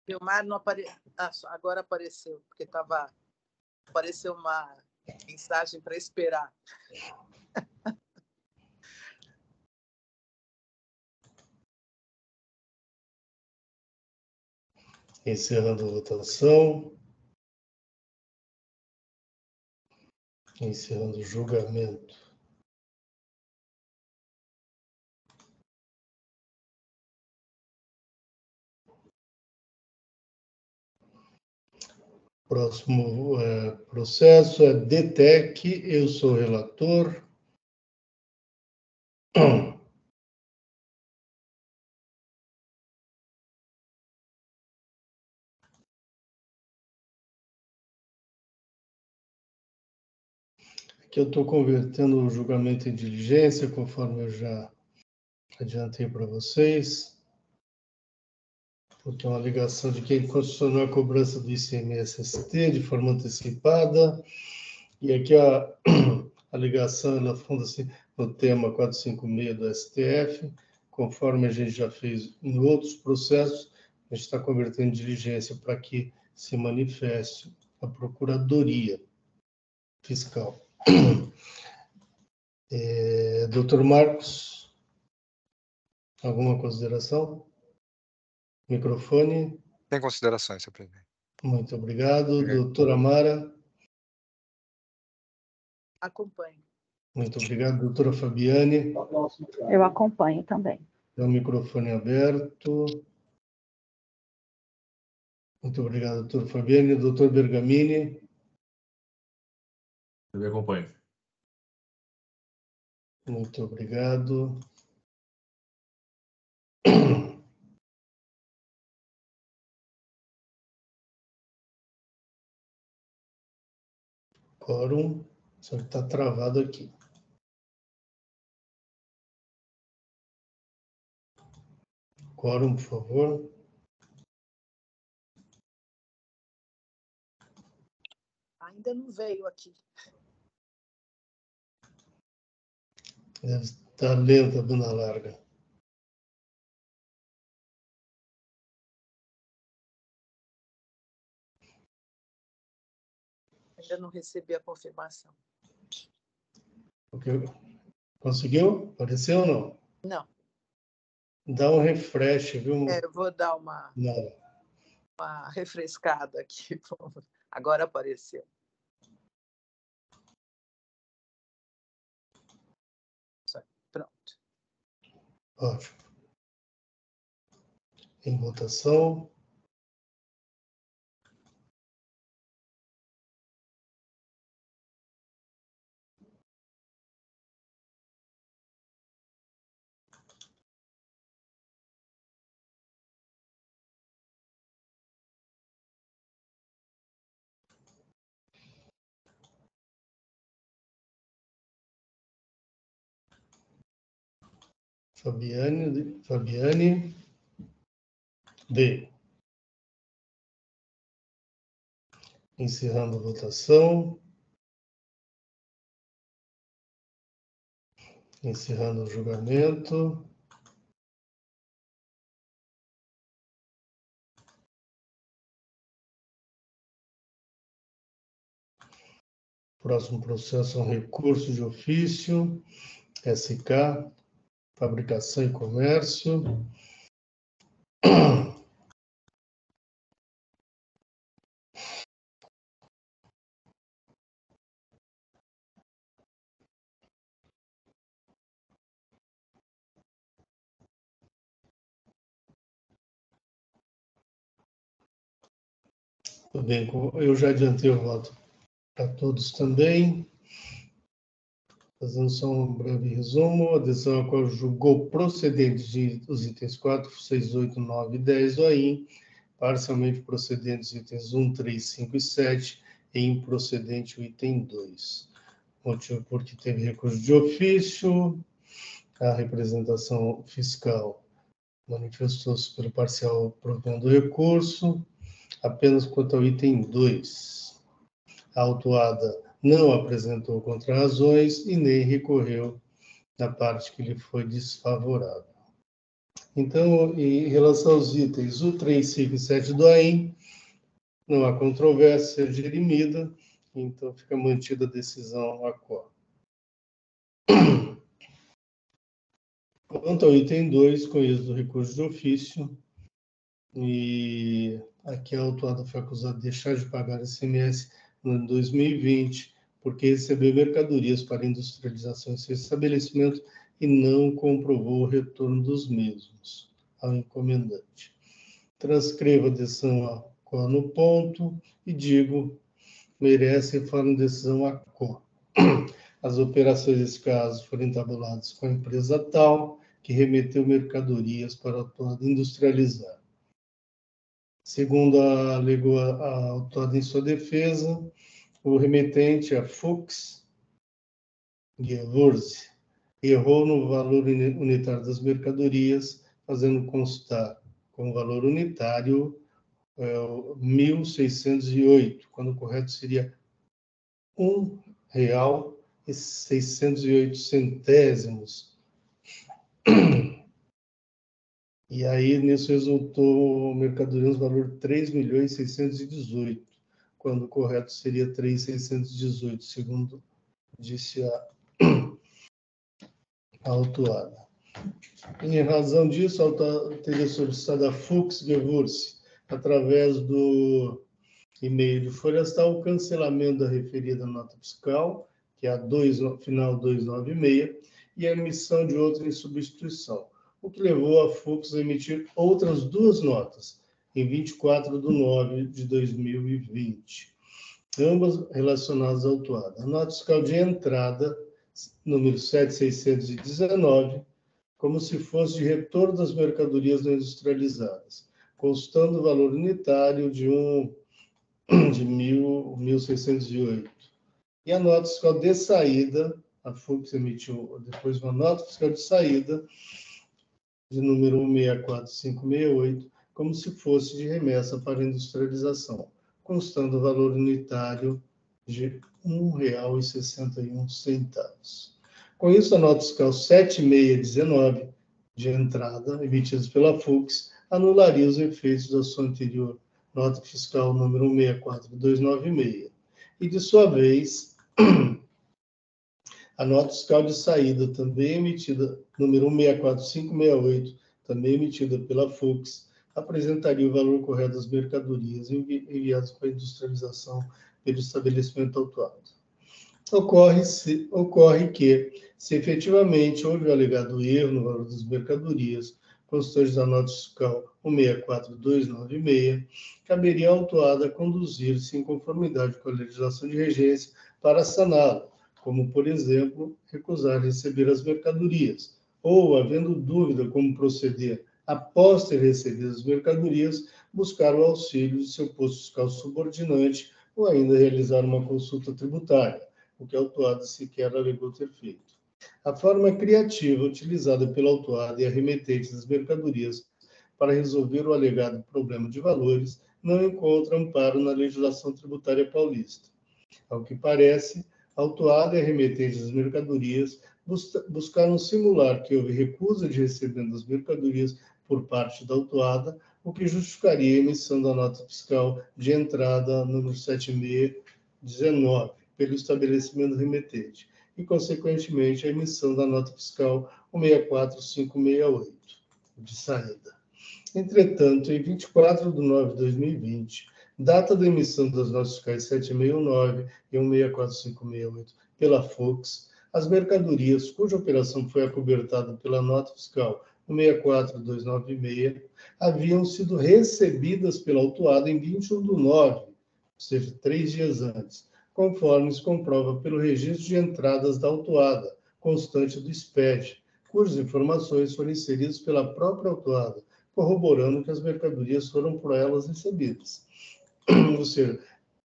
Vilmar não apareceu. Agora apareceu, porque apareceu uma mensagem para esperar. Encerrando a votação. Encerrando o julgamento. Próximo processo é DTEC, eu sou relator. Aqui eu estou convertendo o julgamento em diligência, conforme eu já adiantei para vocês. Porque é uma alegação de quem constitucionou a cobrança do ICMS-ST de forma antecipada. E aqui a alegação ela funda-se no tema 456 do STF, conforme a gente já fez em outros processos, a gente está convertendo em diligência para que se manifeste a Procuradoria Fiscal. Doutor Marcos, alguma consideração? Microfone. Sem considerações, senhor presidente. Muito obrigado. Doutora Mara. Acompanho. Muito obrigado. Doutora Fabiane. Eu acompanho também. Tem o microfone aberto. Muito obrigado, doutor Fabiane. Doutor Bergamini. Também acompanho. Muito obrigado. Quórum. Só que está travado aqui. Quórum, por favor. Ainda não veio aqui. Deve estar lenta, dona Larga. Ainda não recebi a confirmação. Conseguiu? Apareceu ou não? Não. Dá um refresh, viu? Eu vou dar uma refrescada aqui. Agora apareceu. Pronto. Ótimo. Em votação. Fabiane D. Encerrando a votação. Encerrando o julgamento. Próximo processo é um recurso de ofício, SK Fabricação e Comércio. Tudo bem, eu já adiantei o voto para todos também. Fazendo só um breve resumo, a decisão a qual julgou procedentes os itens 4, 6, 8, 9 e 10 do AIM, parcialmente procedentes os itens 1, 3, 5 e 7, e improcedente o item 2. Motivo porque teve recurso de ofício, a representação fiscal manifestou-se pelo parcial provendo do recurso, apenas quanto ao item 2. A autuada não apresentou contrarrazões e nem recorreu na parte que lhe foi desfavorável. Então, em relação aos itens 1, 3, 5 e 7 do AIM, não há controvérsia dirimida, então fica mantida a decisão ACO. Quanto ao item 2, com êxito do recurso de ofício, e aqui a autuada foi acusada de deixar de pagar ICMS no ano 2020, porque recebeu mercadorias para industrialização em seu estabelecimento e não comprovou o retorno dos mesmos ao encomendante. Transcrevo a decisão ACO no ponto e digo, merece reforma de decisão ACO. As operações desse caso foram entabuladas com a empresa tal, que remeteu mercadorias para a autuada industrializar. Segundo alegou a autuada em sua defesa, o remetente, a Fuchs Gewürz, errou no valor unitário das mercadorias, fazendo constar como valor unitário 1.608, quando o correto seria R$ 1,608. E aí, nisso resultou mercadoria no valor de 3.618, quando o correto seria 3.618, segundo disse a autuada. Em razão disso, a autuada teria solicitado a Fuchs Gewürz, através do e-mail de Florestal, o cancelamento da referida nota fiscal, que é a final 296, e a emissão de outra em substituição, o que levou a Fuchs a emitir outras duas notas, em 24 de nove de 2020, ambas relacionadas à autuada. A nota fiscal de entrada, número 7619, como se fosse de retorno das mercadorias não industrializadas, constando o valor unitário de 1.608. E a nota fiscal de saída, a Fuchs emitiu depois uma nota fiscal de saída, de número 164568, como se fosse de remessa para industrialização, constando o valor unitário de R$ 1,61. Com isso, a nota fiscal 7619, de entrada, emitida pela Fuchs, anularia os efeitos da sua anterior nota fiscal número 164296. E, de sua vez, a nota fiscal de saída, também emitida, número 164568, também emitida pela Fuchs, apresentaria o valor correto das mercadorias enviadas para a industrialização pelo estabelecimento autuado. Ocorre que, se efetivamente houve o alegado erro no valor das mercadorias, constantes da nota fiscal 164296, caberia à autuada conduzir-se em conformidade com a legislação de regência para saná-lo, como, por exemplo, recusar receber as mercadorias, ou, havendo dúvida como proceder após ter recebido as mercadorias, buscar o auxílio de seu posto fiscal subordinante ou ainda realizar uma consulta tributária, o que a autuada sequer alegou ter feito. A forma criativa utilizada pela autuada e a remetente das mercadorias para resolver o alegado problema de valores não encontra amparo na legislação tributária paulista. Ao que parece, a autuada e a remetente das mercadorias buscaram simular que houve recusa de recebimento das mercadorias por parte da autuada, o que justificaria a emissão da nota fiscal de entrada número 7619 pelo estabelecimento remetente, e, consequentemente, a emissão da nota fiscal 164568, de saída. Entretanto, em 24 de nove de 2020, data da emissão das notas fiscais 769 e 164568 pela FOX, as mercadorias cuja operação foi acobertada pela nota fiscal 164296 haviam sido recebidas pela autuada em 21 de nove, ou seja, 3 dias antes, conforme se comprova pelo registro de entradas da autuada, constante do SPED, cujas informações foram inseridas pela própria autuada, corroborando que as mercadorias foram por elas recebidas. Ou seja,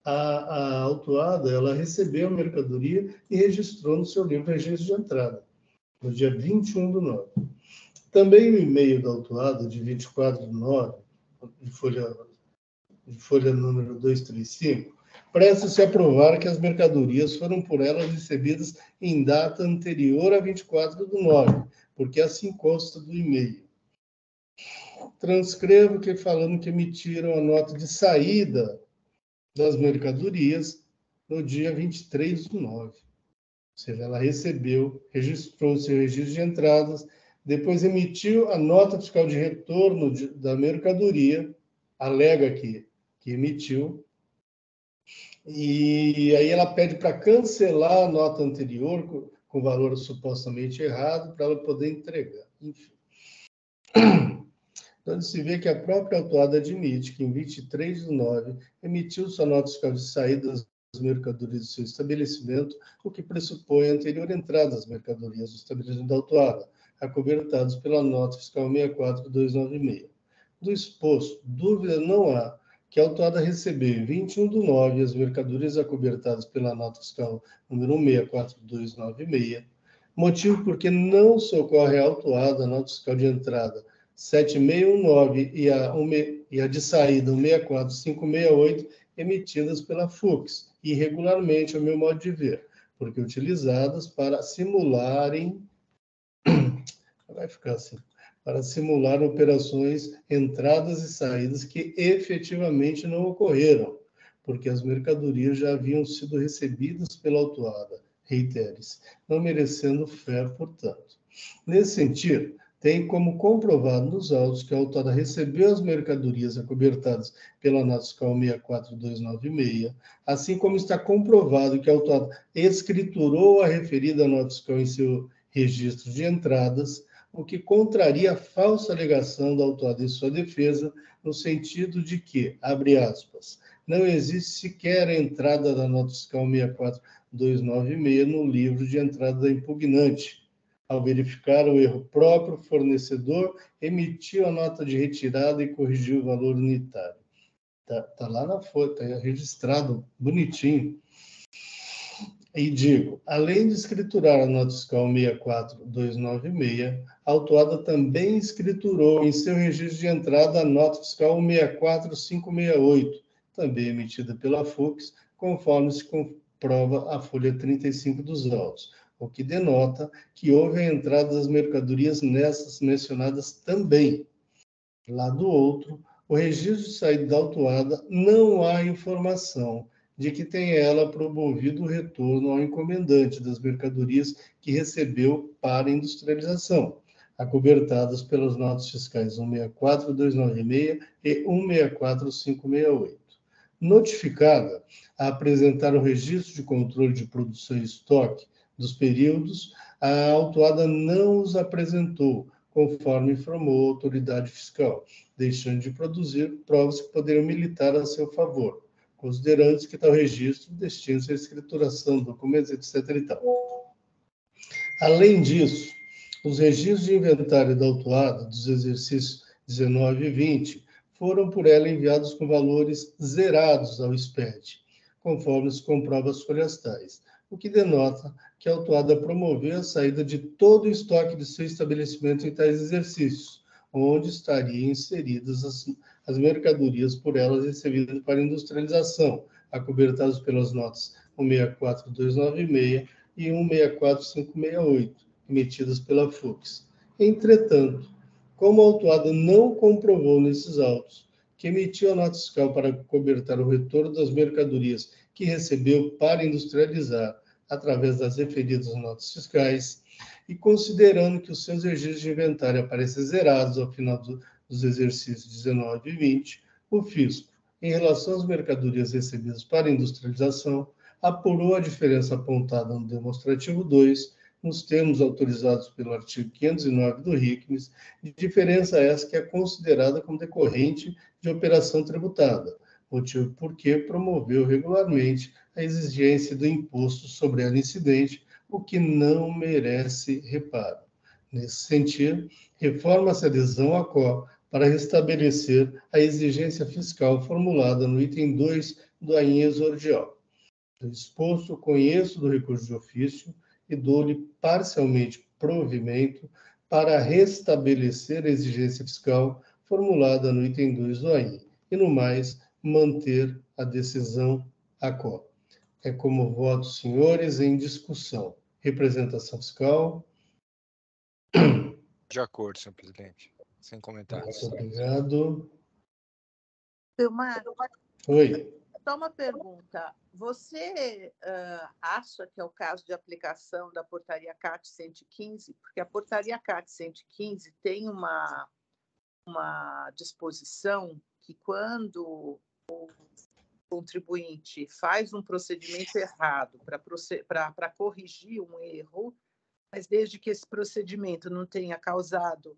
a autuada ela recebeu a mercadoria e registrou no seu livro registro de entrada, no dia 21 de nove. Também o e-mail da autuada, de 24 de nove, de folha número 235, presta-se a provar que as mercadorias foram por elas recebidas em data anterior a 24 de nove, porque assim consta do e-mail. Transcrevo que falando que emitiram a nota de saída das mercadorias no dia 23 de nove. Ou seja, ela recebeu, registrou seu registro de entradas, depois emitiu a nota fiscal de retorno da mercadoria, alega que emitiu, e aí ela pede para cancelar a nota anterior com valor supostamente errado, para ela poder entregar. Enfim. Então, se vê que a própria autuada admite que, em 23 de nove, emitiu sua nota fiscal de saída das mercadorias do seu estabelecimento, o que pressupõe a anterior entrada das mercadorias do estabelecimento da autuada, acobertadas pela nota fiscal 64296. Do exposto, dúvida não há que a autuada recebeu, em 21 de nove, as mercadorias acobertadas pela nota fiscal número 64296, motivo porque não socorre a autuada a nota fiscal de entrada 7619 e a de saída 164568 emitidas pela FUX, irregularmente, ao meu modo de ver, porque utilizadas para simularem, vai ficar assim, para simular operações, entradas e saídas que efetivamente não ocorreram, porque as mercadorias já haviam sido recebidas pela autuada, reitere-se, não merecendo fé, portanto. Nesse sentido, tem como comprovado nos autos que a autuada recebeu as mercadorias acobertadas pela nota fiscal 64296, assim como está comprovado que a autuada escriturou a referida nota fiscal em seu registro de entradas, o que contraria a falsa alegação da autuada em sua defesa, no sentido de que, abre aspas, não existe sequer a entrada da nota fiscal 64296 no livro de entrada da impugnante. Ao verificar o erro próprio, o fornecedor emitiu a nota de retirada e corrigiu o valor unitário. Tá lá na folha, está registrado bonitinho. E digo, além de escriturar a nota fiscal 64296, a autuada também escriturou em seu registro de entrada a nota fiscal 64568, também emitida pela FUX, conforme se comprova a folha 35 dos autos, o que denota que houve a entrada das mercadorias nessas mencionadas também. Lá do outro, o registro de saída da autuada não há informação de que tenha ela promovido o retorno ao encomendante das mercadorias que recebeu para industrialização, acobertadas pelas notas fiscais 164296 e 164568. Notificada a apresentar o registro de controle de produção e estoque dos períodos, a autuada não os apresentou, conforme informou a autoridade fiscal, deixando de produzir provas que poderiam militar a seu favor, considerando que tal registro destina-se à escrituração, documentos, etc. e tal. Além disso, os registros de inventário da autuada dos exercícios 19 e 20 foram por ela enviados com valores zerados ao SPED, conforme se comprova as folhas tais, o que denota que a autuada promoveu a saída de todo o estoque de seu estabelecimento em tais exercícios, onde estariam inseridas as mercadorias por elas recebidas para industrialização, acobertadas pelas notas 164296 e 164568, emitidas pela FUX. Entretanto, como a autuada não comprovou nesses autos que emitiu a nota fiscal para cobertar o retorno das mercadorias que recebeu para industrializar, através das referidas notas fiscais, e considerando que os seus registros de inventário aparecem zerados ao final dos exercícios 19 e 20, o fisco, em relação às mercadorias recebidas para industrialização, apurou a diferença apontada no demonstrativo 2, nos termos autorizados pelo artigo 509 do RICMES, diferença essa que é considerada como decorrente de operação tributada, motivo por que promoveu regularmente a exigência do imposto sobre ela incidente, o que não merece reparo. Nesse sentido, reforma-se a adesão à CO para restabelecer a exigência fiscal formulada no item 2 do AIN exordial. Do exposto, conheço do recurso de ofício e dou-lhe parcialmente provimento para restabelecer a exigência fiscal formulada no item 2 do AIN e, no mais, manter a decisão ACO. É como voto, senhores, em discussão. Representação fiscal. De acordo, senhor presidente. Sem comentários. Muito obrigado. Vilmar, Oi. só uma pergunta. Você acha que é o caso de aplicação da portaria CAT 115? Porque a portaria CAT 115 tem uma disposição que, quando o contribuinte faz um procedimento errado para corrigir um erro, mas desde que esse procedimento não tenha causado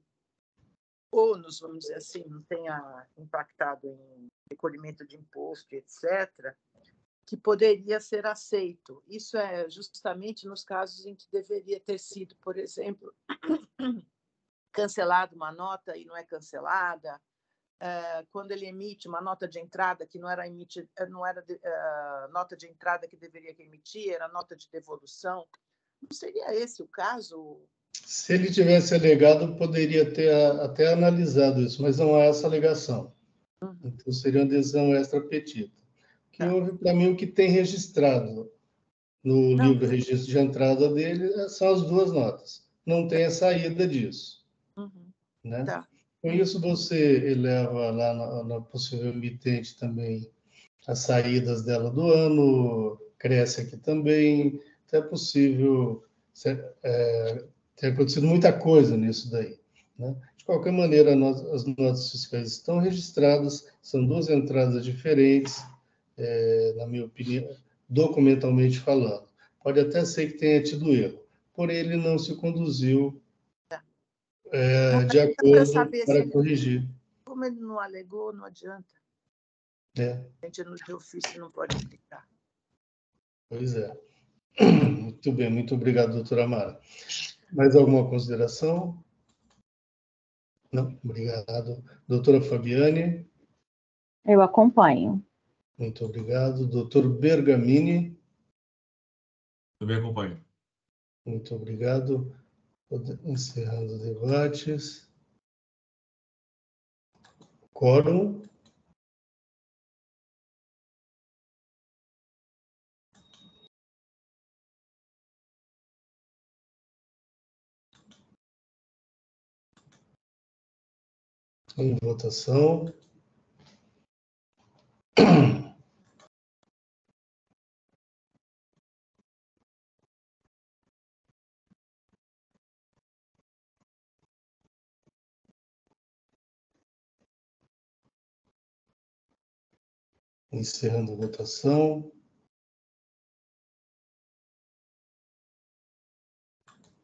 ônus, vamos dizer assim, não tenha impactado em recolhimento de imposto, etc., que poderia ser aceito. Isso é justamente nos casos em que deveria ter sido, por exemplo, cancelada uma nota e não é cancelada, quando ele emite uma nota de entrada que não era nota de entrada que deveria emitir, era nota de devolução. Não seria esse o caso? Se ele tivesse alegado, poderia ter até analisado isso, mas não há essa alegação. Então, seria uma adesão extra-petita. Que houve, para mim, o que tem registrado no livro registro de entrada dele são as duas notas. Não tem a saída disso. Né? Tá. Com isso, você eleva lá na possível emitente também as saídas dela do ano, cresce aqui também. Então, é possível ter acontecido muita coisa nisso daí. Né? De qualquer maneira, as notas fiscais estão registradas, são duas entradas diferentes, na minha opinião, documentalmente falando. Pode até ser que tenha tido erro, porém ele não se conduziu de acordo para corrigir. Como ele não alegou, não adianta. A gente de ofício não pode aplicar. Pois é. Muito bem, muito obrigado, doutora Amara. Mais alguma consideração? Não, obrigado. Doutora Fabiane? Eu acompanho. Muito obrigado. Doutor Bergamini? Também acompanho. Muito obrigado. Encerrando debates. Quórum? Em votação. Encerrando a votação.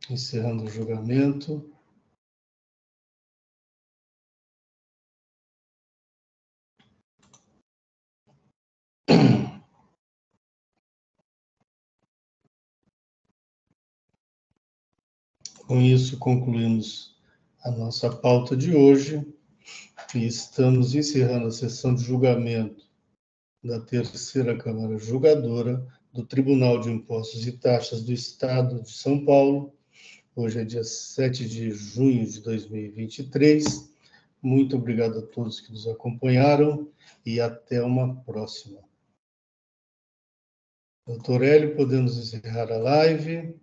Encerrando o julgamento. Com isso, concluímos a nossa pauta de hoje e estamos encerrando a sessão de julgamento da Terceira Câmara Julgadora do Tribunal de Impostos e Taxas do Estado de São Paulo. Hoje é dia 7 de junho de 2023. Muito obrigado a todos que nos acompanharam e até uma próxima. Doutor Hélio, podemos encerrar a live.